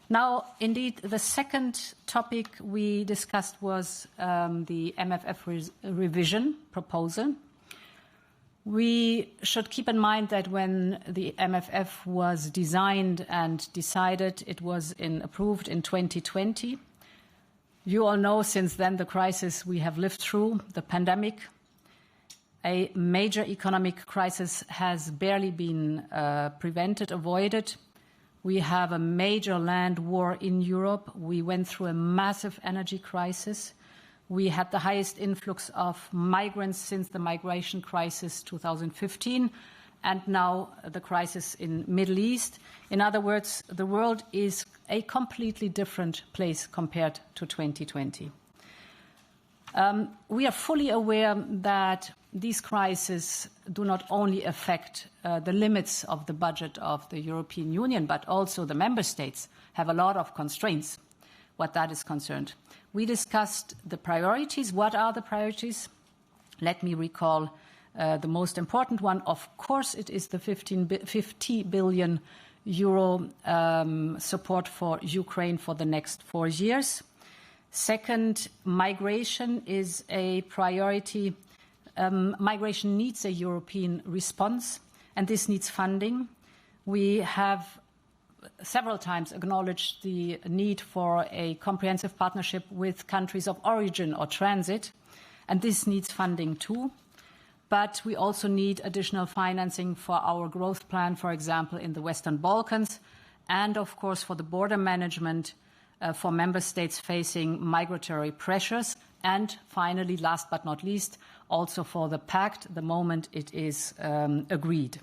Now, indeed, the second topic we discussed was the MFF revision proposal. We should keep in mind that when the MFF was designed and decided, it was approved in 2020. You all know since then the crisis we have lived through, the pandemic. A major economic crisis has barely been prevented, avoided. We have a major land war in Europe. We went through a massive energy crisis. We had the highest influx of migrants since the migration crisis 2015, and now the crisis in Middle East. In other words, the world is a completely different place compared to 2020. We are fully aware that these crises do not only affect the limits of the budget of the European Union, but also the member states have a lot of constraints what that is concerned. We discussed the priorities. What are the priorities? Let me recall the most important one. Of course, it is the 50 billion euro support for Ukraine for the next 4 years. Second, migration is a priority. Migration needs a European response, and this needs funding. We have several times acknowledged the need for a comprehensive partnership with countries of origin or transit, and this needs funding too. But we also need additional financing for our growth plan, for example, in the Western Balkans, and of course for the border management for member states facing migratory pressures, and finally, last but not least, also for the pact the moment it is agreed.